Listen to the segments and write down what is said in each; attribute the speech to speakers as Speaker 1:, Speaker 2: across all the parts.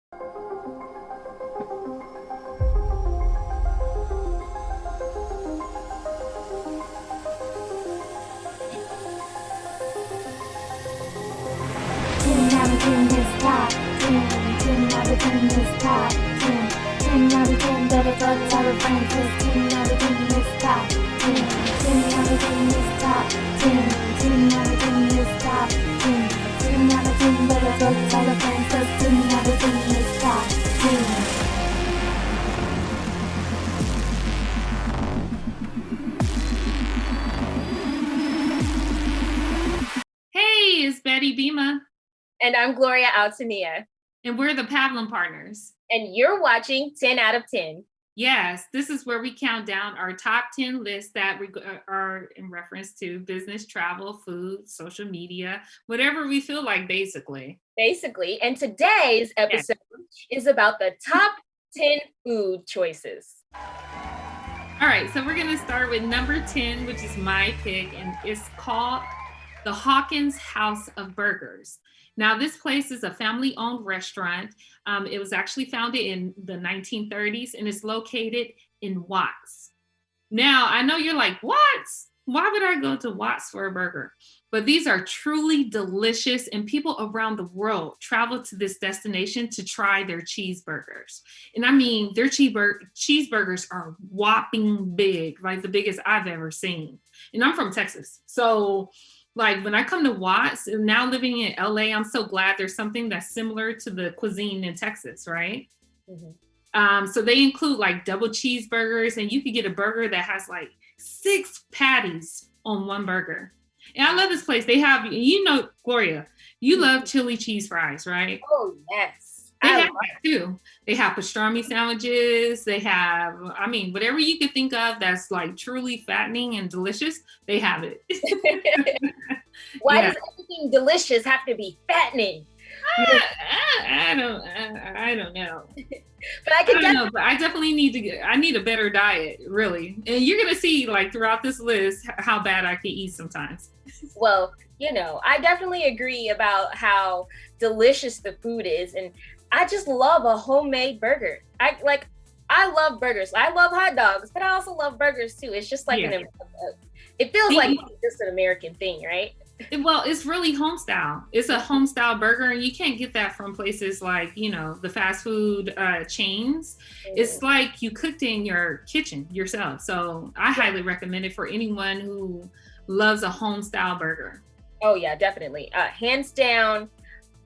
Speaker 1: Hey, it's Bema.
Speaker 2: And I'm Gloria Altonnia.
Speaker 1: And we're the Pabulum partners.
Speaker 2: And you're watching 10 out of 10.
Speaker 1: Yes, this is where we count down our top 10 lists that are in reference to business, travel, food, social media, whatever we feel like, basically.
Speaker 2: And today's episode is about the top 10 food choices.
Speaker 1: All right, so we're going to start with number 10, which is my pick, and it's called the Hawkins House of Burgers. Now, this place is a family-owned restaurant. It was actually founded in the 1930s, and it's located in Watts. Now, I know you're like, Watts? Why would I go to Watts for a burger? But these are truly delicious, and people around the world travel to this destination to try their cheeseburgers. And I mean, their cheeseburgers are whopping big, like the biggest I've ever seen. And I'm from Texas, so like when I come to Watts, now living in LA, I'm so glad there's something that's similar to the cuisine in Texas, right? Mm-hmm. So they include like double cheeseburgers, and you can get a burger that has like 6 patties on one burger. And I love this place. They have, Gloria, you love chili cheese fries, right?
Speaker 2: Oh, yes.
Speaker 1: They have that too. They have pastrami sandwiches. They have, whatever you could think of that's like truly fattening and delicious, they have it.
Speaker 2: Why does everything delicious have to be fattening?
Speaker 1: I don't know. But I definitely need a better diet, really. And you're going to see like throughout this list how bad I can eat sometimes.
Speaker 2: Well, I definitely agree about how delicious the food is. And I just love a homemade burger. I love burgers. I love hot dogs, but I also love burgers too. It's just like it feels like just an American thing, right?
Speaker 1: Well, it's really home style. It's a home style burger, and you can't get that from places like, the fast food chains. Mm-hmm. It's like you cooked in your kitchen yourself. So I highly recommend it for anyone who loves a home style burger.
Speaker 2: Oh yeah, definitely. Hands down,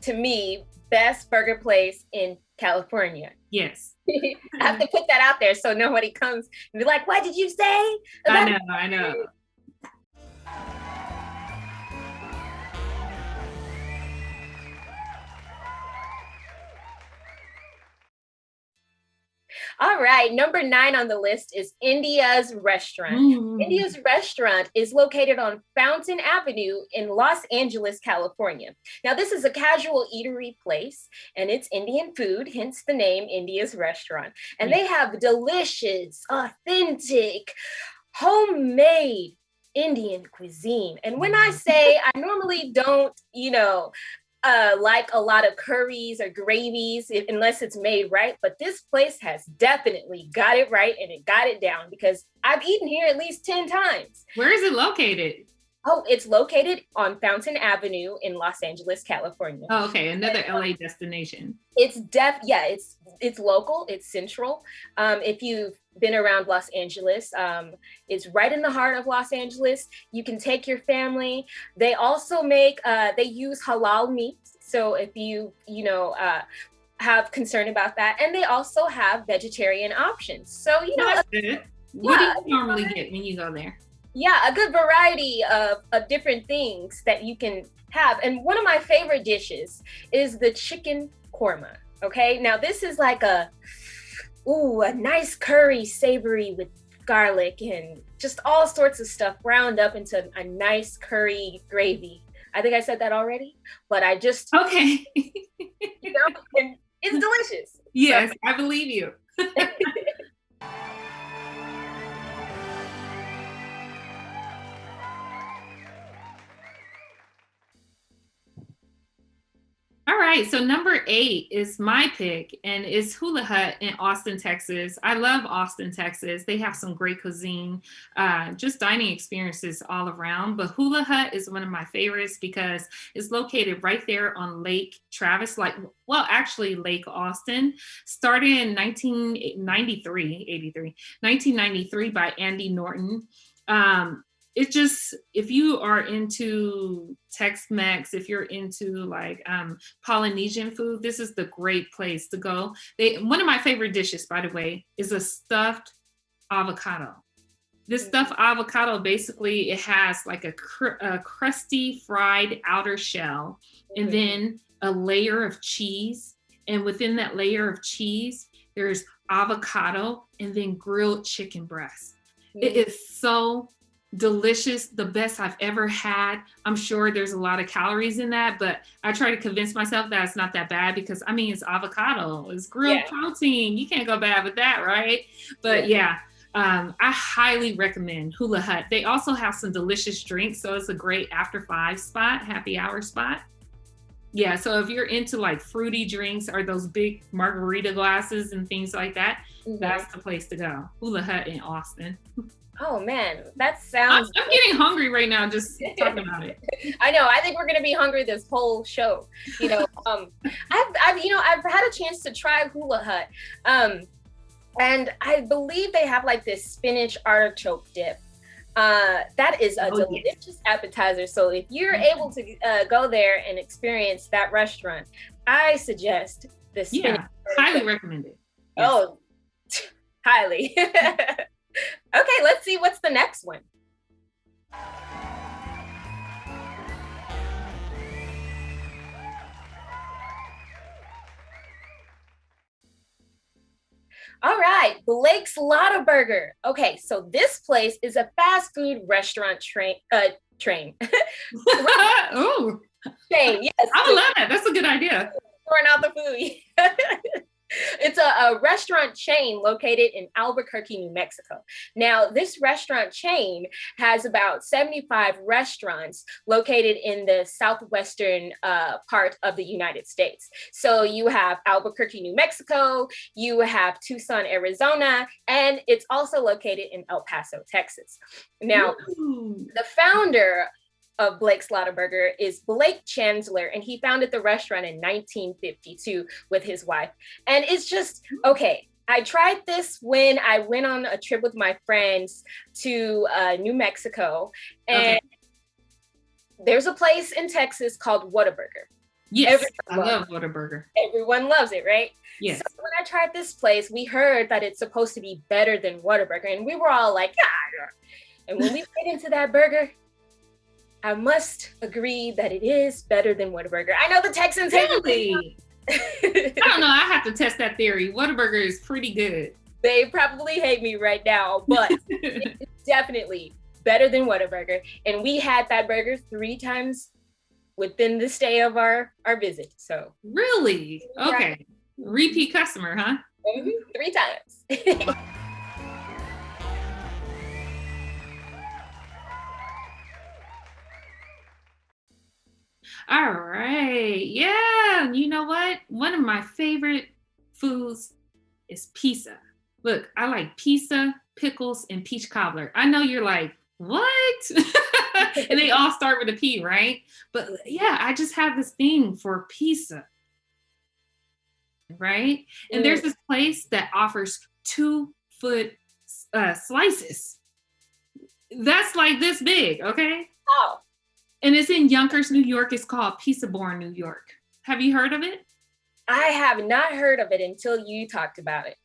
Speaker 2: to me, best burger place in California.
Speaker 1: Yes.
Speaker 2: I have to put that out there so nobody comes and be like, what did you say?
Speaker 1: I know.
Speaker 2: All right, number 9 on the list is India's Restaurant. India's Restaurant is located on Fountain Avenue in Los Angeles, California. Now, this is a casual eatery place, and it's Indian food, hence the name India's Restaurant. And they have delicious, authentic, homemade Indian cuisine. And when I say I normally don't, like a lot of curries or gravies, unless it's made right. But this place has definitely got it right, and it got it down, because I've eaten here at least 10 times.
Speaker 1: Where is it located?
Speaker 2: Oh, it's located on Fountain Avenue in Los Angeles, California.
Speaker 1: Oh, okay. Another LA destination.
Speaker 2: It's local. It's central. If you've been around Los Angeles, it's right in the heart of Los Angeles. You can take your family. They also they use halal meat. So if you have concern about that, and they also have vegetarian options. So,
Speaker 1: that's good. What do you normally get when you go there?
Speaker 2: Yeah, a good variety of different things that you can have. And one of my favorite dishes is the chicken korma. Okay, now this is like a nice curry, savory with garlic and just all sorts of stuff ground up into a nice curry gravy. I think I said that already, but I just...
Speaker 1: Okay.
Speaker 2: And it's delicious.
Speaker 1: Yes, so. I believe you. All right, so number 8 is my pick, and it's Hula Hut in Austin, Texas. I love Austin, Texas. They have some great cuisine, just dining experiences all around. But Hula Hut is one of my favorites because it's located right there on Lake Travis, actually Lake Austin, started in 1993 by Andy Norton. It's just, if you are into Tex-Mex, if you're into like Polynesian food, this is the great place to go. One of my favorite dishes, by the way, is a stuffed avocado. This stuffed avocado, basically, it has like a crusty fried outer shell, and then a layer of cheese. And within that layer of cheese, there's avocado and then grilled chicken breast. It is so delicious, the best I've ever had. I'm sure there's a lot of calories in that, but I try to convince myself that it's not that bad because it's avocado, it's grilled protein. You can't go bad with that, right? But I highly recommend Hula Hut. They also have some delicious drinks, so it's a great after 5 spot, happy hour spot. Yeah, so if you're into like fruity drinks or those big margarita glasses and things like that, that's the place to go. Hula Hut in Austin.
Speaker 2: Oh man, that sounds.
Speaker 1: I'm getting hungry right now just talking about it.
Speaker 2: I know. I think we're gonna be hungry this whole show. I've had a chance to try Hula Hut, and I believe they have like this spinach artichoke dip. That is a delicious appetizer. So if you're able to go there and experience that restaurant, I suggest the spinach.
Speaker 1: Highly recommended. Yes.
Speaker 2: Oh, highly. Okay, let's see what's the next one. All right, Blake's Lotta Burger. Okay, so this place is a fast food restaurant train.
Speaker 1: Oh,
Speaker 2: chain. Yes,
Speaker 1: I love that. That's a good idea.
Speaker 2: Throwing out the food. It's a restaurant chain located in Albuquerque, New Mexico. Now, this restaurant chain has about 75 restaurants located in the southwestern part of the United States. So you have Albuquerque, New Mexico, you have Tucson, Arizona, and it's also located in El Paso, Texas. Now, the founder of Blake's Lotta Burger is Blake Chandler, and he founded the restaurant in 1952 with his wife. And it's just, okay, I tried this when I went on a trip with my friends to New Mexico, and there's a place in Texas called Whataburger.
Speaker 1: Yes, I love Whataburger.
Speaker 2: Everyone loves it, right?
Speaker 1: Yes.
Speaker 2: So when I tried this place, we heard that it's supposed to be better than Whataburger, and we were all like, yeah. And when we get into that burger, I must agree that it is better than Whataburger. I know the Texans hate me.
Speaker 1: I don't know. I have to test that theory. Whataburger is pretty good.
Speaker 2: They probably hate me right now, but it's definitely better than Whataburger. And we had that burger 3 times within the stay of our visit. So
Speaker 1: really? Okay. Repeat customer, huh?
Speaker 2: 3 times.
Speaker 1: All right. Yeah. You know what? One of my favorite foods is pizza. Look, I like pizza, pickles, and peach cobbler. I know you're like, what? And they all start with a P, right? But yeah, I just have this thing for pizza. Right? And there's this place that offers 2-foot slices. That's like this big, okay?
Speaker 2: Oh.
Speaker 1: And it's in Yonkers, New York. It's called Pizza Born, New York. Have you heard of it?
Speaker 2: I have not heard of it until you talked about it.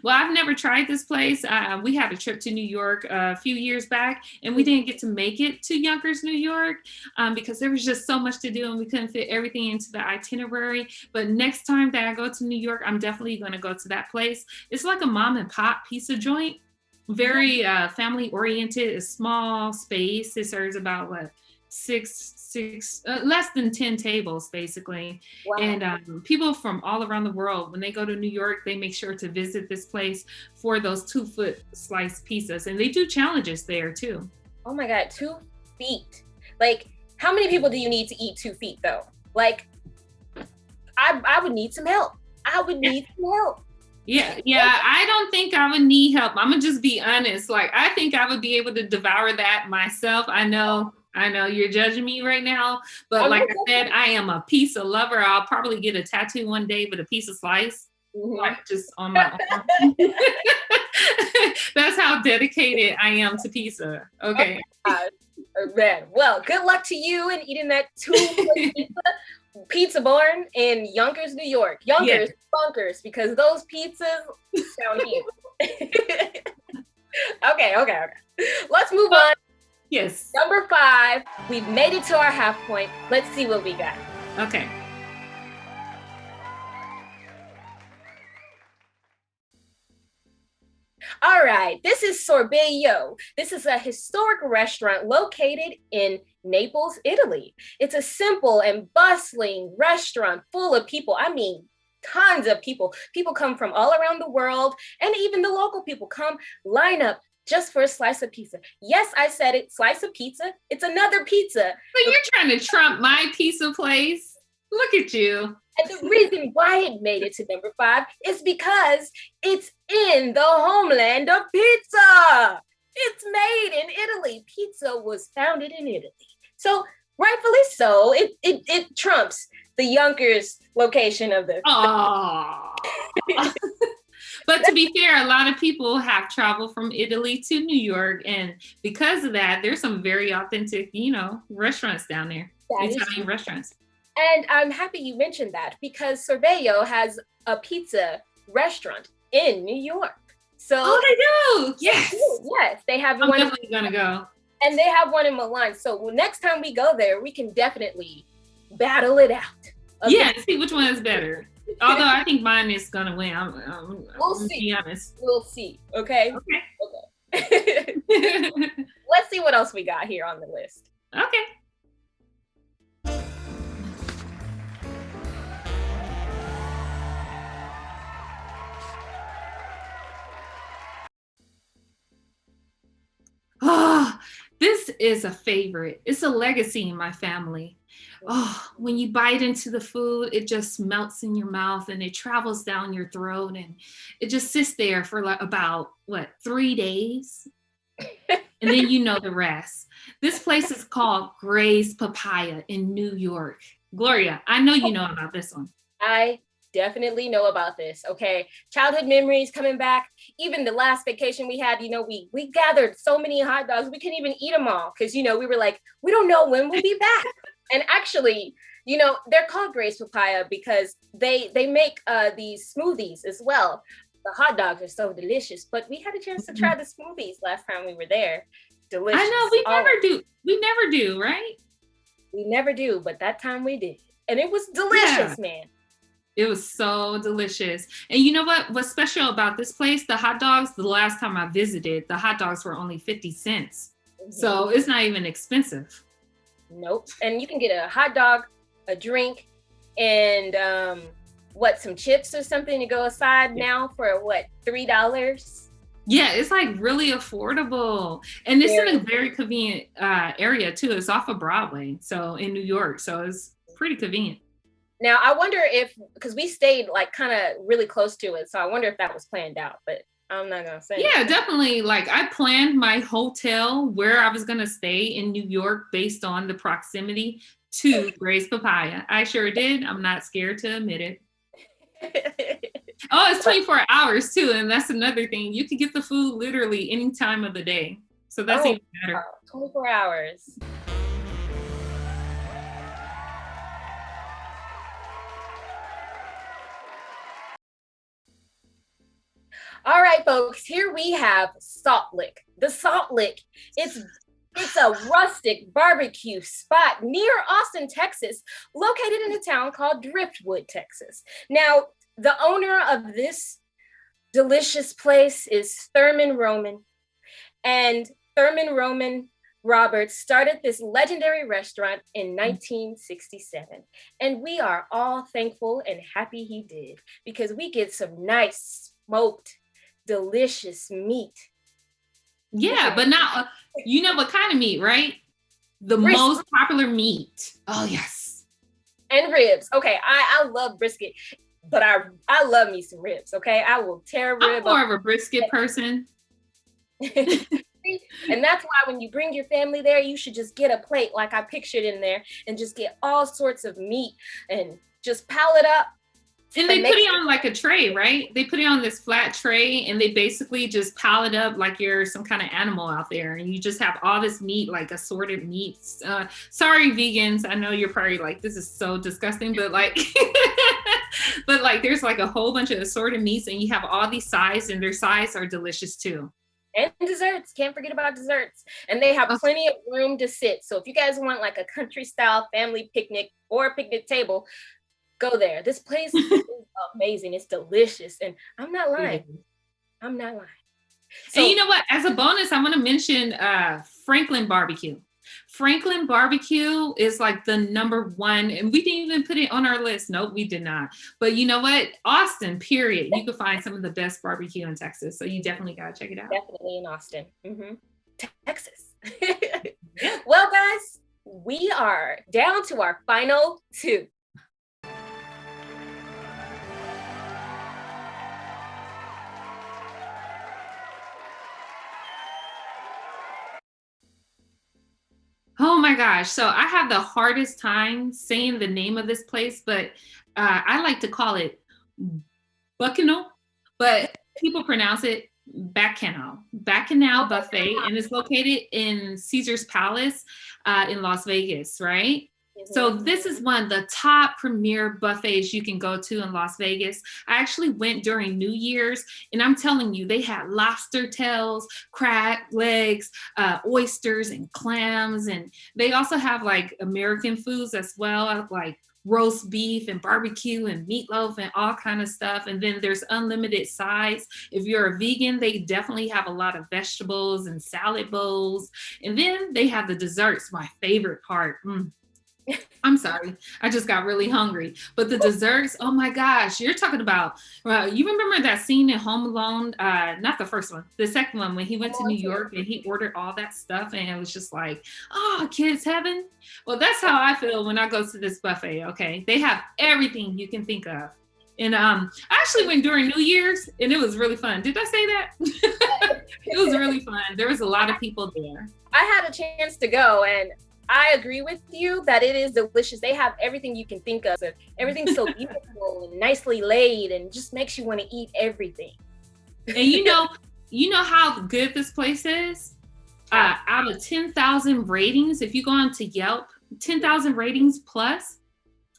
Speaker 1: Well, I've never tried this place. We had a trip to New York a few years back, and we didn't get to make it to Yonkers, New York, because there was just so much to do and we couldn't fit everything into the itinerary. But next time that I go to New York, I'm definitely going to go to that place. It's like a mom and pop pizza joint. Very family oriented, a small space. It serves about less than 10 tables basically. Wow. And people from all around the world, when they go to New York, they make sure to visit this place for those 2-foot sliced pizzas. And they do challenges there too.
Speaker 2: Oh my God, 2 feet. Like, how many people do you need to eat 2 feet though? Like, I would need some help. I would need some help.
Speaker 1: Yeah, I don't think I would need help. I'm gonna just be honest. Like, I think I would be able to devour that myself. I know you're judging me right now, but like I said, I am a pizza lover. I'll probably get a tattoo one day with a piece of slice, like just on my arm. That's how dedicated I am to pizza. Okay.
Speaker 2: Oh, man. Well, good luck to you in eating that pizza barn in Yonkers, New York. Yonkers, bunkers, because those pizzas sound huge. Okay. Let's move on.
Speaker 1: Yes.
Speaker 2: Number 5. We've made it to our half point. Let's see what we got.
Speaker 1: Okay.
Speaker 2: All right, this is Sorbet. This is a historic restaurant located in Naples, Italy. It's a simple and bustling restaurant full of people. I mean, tons of people. People come from all around the world, and even the local people come line up just for a slice of pizza. Yes, I said it, slice of pizza. It's another pizza.
Speaker 1: But you're trying to trump my pizza place. Look at you.
Speaker 2: And the reason why it made it to number 5 is because it's in the homeland of pizza. It's made in Italy. Pizza was founded in Italy. So rightfully so, it trumps the Yonkers location of the.
Speaker 1: But to be fair, a lot of people have traveled from Italy to New York. And because of that, there's some very authentic, restaurants down there. Italian restaurants.
Speaker 2: And I'm happy you mentioned that because Sorbet has a pizza restaurant in New York. So
Speaker 1: they do. Yes.
Speaker 2: Yes, they have
Speaker 1: I'm
Speaker 2: one.
Speaker 1: I'm definitely gonna go.
Speaker 2: And they have one in Milan. So next time we go there, we can definitely battle it out.
Speaker 1: Yeah, see which one is better. Although I think mine is gonna win.
Speaker 2: We'll see.
Speaker 1: Be honest.
Speaker 2: We'll see. Okay. Let's see what else we got here on the list.
Speaker 1: Okay. Oh, this is a favorite. It's a legacy in my family. Oh, when you bite into the food, it just melts in your mouth and it travels down your throat and it just sits there for like about 3 days. And then you know the rest. This place is called Gray's Papaya in New York. Gloria, I know you know about this one.
Speaker 2: I definitely know about this. Okay. Childhood memories coming back. Even the last vacation we had, we gathered so many hot dogs. We couldn't even eat them all because, we were like, we don't know when we'll be back. And actually, they're called Gray's Papaya because they make these smoothies as well. The hot dogs are so delicious, but we had a chance to try the smoothies last time we were there. Delicious.
Speaker 1: I know, we never do. We never do, right?
Speaker 2: We never do, but that time we did. And it was delicious, man.
Speaker 1: It was so delicious. And you know what? What's special about this place? The hot dogs, the last time I visited, the hot dogs were only 50 cents. Mm-hmm. So it's not even expensive.
Speaker 2: Nope. And you can get a hot dog, a drink, and some chips or something to go aside now for $3?
Speaker 1: Yeah, it's like really affordable. And it's in a very convenient area too. It's off of Broadway, so in New York. So it's pretty convenient.
Speaker 2: Now, I wonder because we stayed like kind of really close to it. So I wonder if that was planned out, but I'm not going to say.
Speaker 1: Yeah, definitely. Like I planned my hotel where I was going to stay in New York based on the proximity to Gray's Papaya. I sure did. I'm not scared to admit it. Oh, it's 24 hours too. And that's another thing. You can get the food literally any time of the day. So that's even better.
Speaker 2: 24 hours. All right, folks, here we have Salt Lick. The Salt Lick, it's a rustic barbecue spot near Austin, Texas, located in a town called Driftwood, Texas. Now, the owner of this delicious place is Thurman Roman. And Thurman Roman Roberts started this legendary restaurant in 1967. And we are all thankful and happy he did because we get some nice smoked delicious meat.
Speaker 1: Yeah, but not, you know what kind of meat, right? The
Speaker 2: Brisket.
Speaker 1: most popular meat. Oh, yes.
Speaker 2: And ribs. Okay, I love brisket, but I love me some ribs. Okay, I will tear a
Speaker 1: I'm
Speaker 2: rib
Speaker 1: more
Speaker 2: up.
Speaker 1: of a brisket person.
Speaker 2: And that's why when you bring your family there, you should just get a plate like I pictured in there and just get all sorts of meat and just pile it up.
Speaker 1: And
Speaker 2: And
Speaker 1: they put it on like a tray, right? They put it on this flat tray and they basically just pile it up like you're some kind of animal out there. And you just have all this meat, like assorted meats. Sorry, vegans. I know you're probably like, this is so disgusting, but like, but like there's like a whole bunch of assorted meats and you have all these sides and their sides are delicious too.
Speaker 2: And desserts. Can't forget about desserts. And they have plenty of room to sit. So if you guys want like a country style family picnic or a picnic table, go there. This place is amazing. It's delicious. And I'm not lying. I'm not lying.
Speaker 1: So, and you know what? As a bonus, I want to mention Franklin Barbecue. Franklin Barbecue is like the #1, and we didn't even put it on our list. Nope, we did not. But you know what? Austin, period. You can find some of the best barbecue in Texas. So you definitely got to check it out.
Speaker 2: Definitely in Austin. Texas. Well, guys, we are down to our final 2.
Speaker 1: Oh my gosh. So I have the hardest time saying the name of this place, but I like to call it Bacchanal, but people pronounce it Bacchanal Buffet, and it's located in Caesar's Palace in Las Vegas, right? So this is one of the top premier buffets you can go to in Las Vegas. I actually went during New Year's, and I'm telling you, they had lobster tails, crab legs, oysters, and clams. And they also have like American foods as well, like roast beef and barbecue and meatloaf and all kind of stuff. And then there's unlimited sides. If you're a vegan, they definitely have a lot of vegetables and salad bowls. And then they have the desserts, my favorite part. I'm sorry. I just got really hungry. But the desserts, oh my gosh, you're talking about, you remember that scene in Home Alone? Not the first one, the second one, when he went to New York and he ordered all that stuff and it was just like, oh, kids heaven. Well, that's how I feel when I go to this buffet, okay? They have everything you can think of. And I actually went during New Year's and it was really fun. Did I say that? It was really fun. There was a lot of people there.
Speaker 2: I had a chance to go, and I agree with you that it is delicious. They have everything you can think of. Everything's so beautiful and nicely laid and just makes you want to eat everything.
Speaker 1: And you know how good this place is? Out of 10,000 ratings, if you go on to Yelp, 10,000 ratings plus,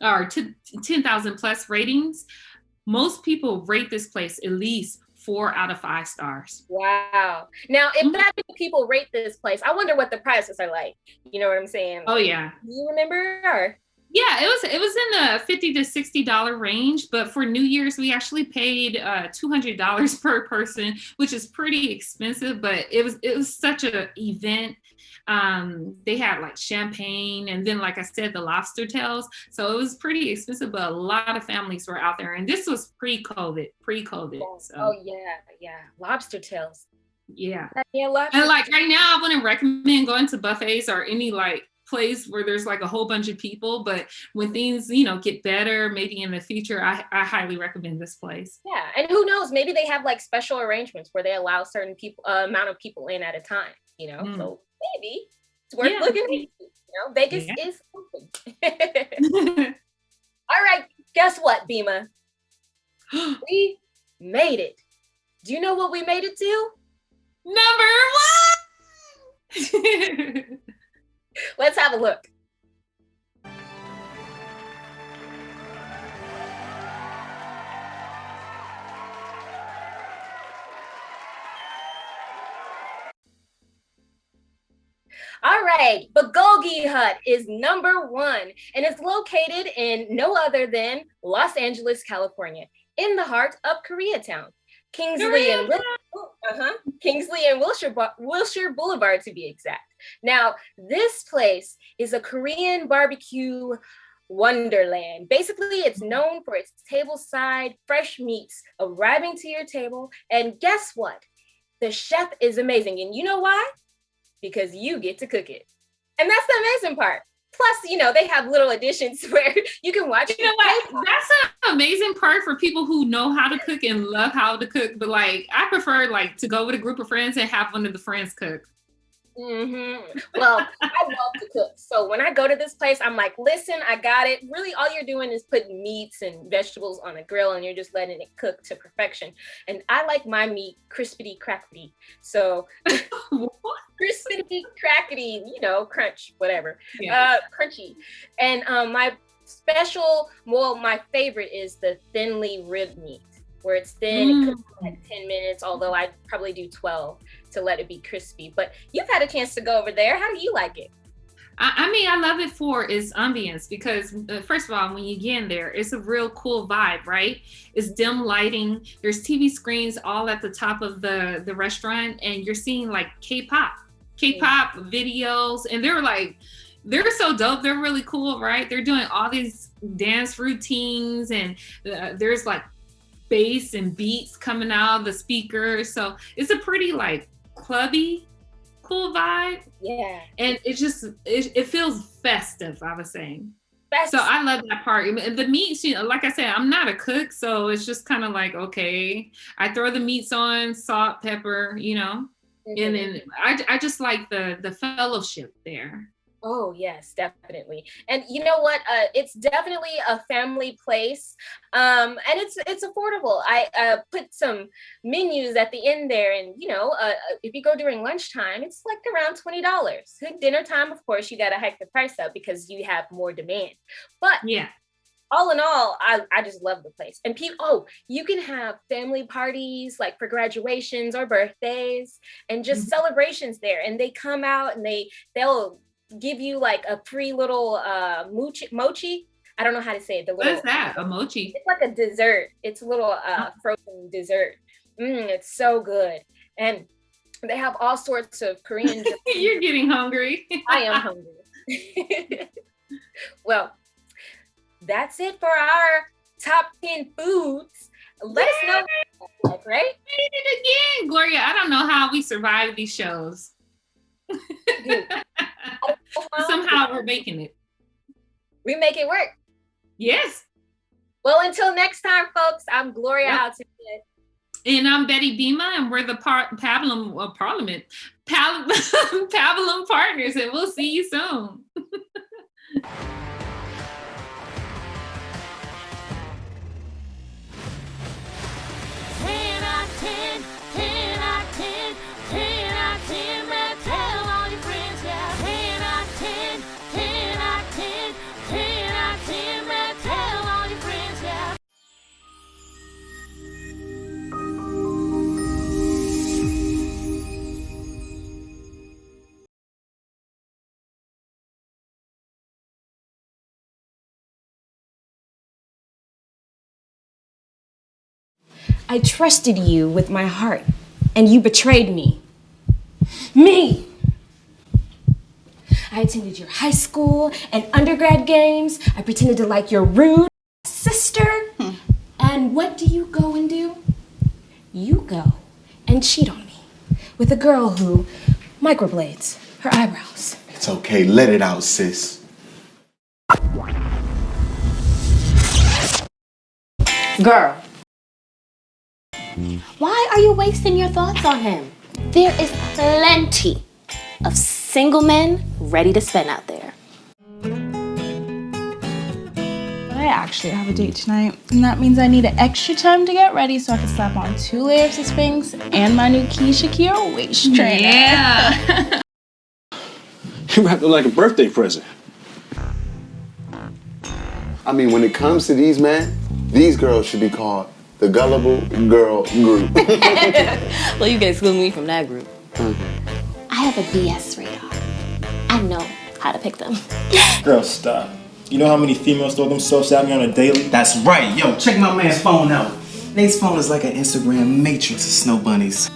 Speaker 1: or 10,000 plus ratings, most people rate this place at least 4 out of 5 stars.
Speaker 2: Wow. Now, if that many people rate this place, I wonder what the prices are like. You know what I'm saying?
Speaker 1: Oh yeah.
Speaker 2: Do you remember? Or?
Speaker 1: Yeah, it was in the $50 to $60 range, but for New Year's we actually paid $200 per person, which is pretty expensive, but it was such an event. They had like champagne and then, like I said, the lobster tails. So it was pretty expensive, but a lot of families were out there. And this was pre-COVID. So.
Speaker 2: Oh yeah. Lobster tails.
Speaker 1: Yeah.
Speaker 2: Yeah,
Speaker 1: and like right now, I wouldn't recommend going to buffets or any like place where there's like a whole bunch of people, but when things, get better, maybe in the future, I highly recommend this place.
Speaker 2: Yeah. And who knows, maybe they have like special arrangements where they allow certain people, amount of people in at a time, so maybe it's worth looking into. Vegas is open. All right, guess what, Bema? We made it. Do you know what we made it to?
Speaker 1: #1.
Speaker 2: Let's have a look. All right, Bulgogi Hut is #1, and it's located in no other than Los Angeles, California, in the heart of Koreatown. Kingsley and Wilshire Boulevard, to be exact. Now, this place is a Korean barbecue wonderland. Basically, it's known for its tableside fresh meats arriving to your table. And guess what? The chef is amazing. And you know why? Because you get to cook it. And that's the amazing part. Plus, they have little additions where you can watch.
Speaker 1: You know what? That's an amazing part for people who know how to cook and love how to cook. But like, I prefer like to go with a group of friends and have one of the friends cook.
Speaker 2: Well, I love to cook. So when I go to this place, I'm like, listen, I got it. Really, all you're doing is putting meats and vegetables on a grill and you're just letting it cook to perfection. And I like my meat crispity crackety. So crispity crackety, crunch, whatever. Yeah. Crunchy. And my favorite is the thinly ribbed meat, where it's thin, it cooks in like 10 minutes, although I'd probably do 12 to let it be crispy. But you've had a chance to go over there. How do you like it?
Speaker 1: I mean, I love it for its ambience because first of all, when you get in there, it's a real cool vibe, right? It's dim lighting. There's TV screens all at the top of the restaurant, and you're seeing like K-pop videos, and they're so dope. They're really cool, right? They're doing all these dance routines, and there's like bass and beats coming out of the speakers. So it's a pretty like clubby, cool vibe.
Speaker 2: Yeah.
Speaker 1: And it feels festive, I was saying. So I love that part. The meats, like I said, I'm not a cook, so it's just kind of like, okay, I throw the meats on, salt, pepper, and then I just like the fellowship there.
Speaker 2: Oh, yes, definitely. And you know what? It's definitely a family place. And it's affordable. I put some menus at the end there. And, if you go during lunchtime, it's like around $20. Dinner time, of course, you got to hike the price up because you have more demand. But yeah, all in all, I just love the place. And you can have family parties like for graduations or birthdays and just celebrations there. And they come out and they'll give you like a free little mochi. I don't know how to say it.
Speaker 1: What is that? A mochi?
Speaker 2: It's like a dessert. It's a little frozen dessert. It's so good. And they have all sorts of Korean.
Speaker 1: You're getting hungry.
Speaker 2: I am hungry. Well, that's it for our top 10 foods. Let us know what you like, right?
Speaker 1: We did it again, Gloria. I don't know how we survive these shows. Somehow we're making it.
Speaker 2: We make it work.
Speaker 1: Yes.
Speaker 2: Well, until next time, folks, I'm Gloria Outtakes.
Speaker 1: And I'm Betty Bema, and we're the Pabulum partners, and we'll see you soon.
Speaker 3: 10 out of 10, 10 out of 10, 10 out of 10, man, tell all your friends, yeah. 10 out of 10, 10 out of 10, 10 out of 10, man, tell all your friends, yeah.
Speaker 4: I trusted you with my heart, and you betrayed me. Me! I attended your high school and undergrad games. I pretended to like your rude sister. And what do you go and do? You go and cheat on me with a girl who microblades her eyebrows.
Speaker 5: It's okay, let it out, sis.
Speaker 4: Girl. Why are you wasting your thoughts on him? There is plenty of single men ready to spend out there.
Speaker 6: I actually have a date tonight, and that means I need an extra time to get ready so I can slap on 2 layers of Spanx and my new Keisha Kier waist trainer.
Speaker 1: Yeah.
Speaker 7: You wrapped it like a birthday present.
Speaker 5: I mean, when it comes to these men, these girls should be called the Gullible Girl Group.
Speaker 8: Well, you can exclude me from that group.
Speaker 4: I have a BS radar. I know how to pick them.
Speaker 9: Girl, stop. You know how many females throw themselves at me on a daily?
Speaker 10: That's right. Yo, check my man's phone out. Nate's phone is like an Instagram matrix of snow bunnies.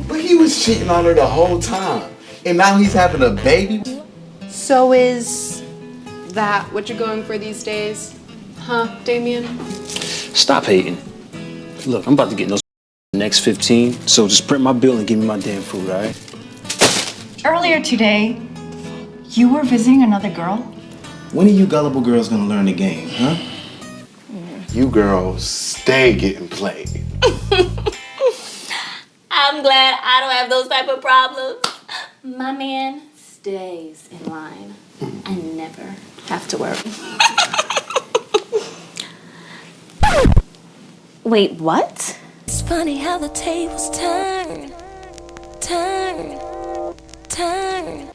Speaker 5: But he was cheating on her the whole time. And now he's having a baby?
Speaker 11: So is that what you're going for these days? Huh, Damien?
Speaker 7: Stop hating. Look, I'm about to get in those the next 15, so just print my bill and give me my damn food, all right?
Speaker 12: Earlier today, You were visiting another girl?
Speaker 10: When are you gullible girls gonna learn the game, huh?
Speaker 5: You girls stay getting played.
Speaker 8: I'm glad I don't have those type of problems. My man stays in line. I never have to worry. Wait, what?
Speaker 3: It's funny how the tables turn, turn, turn.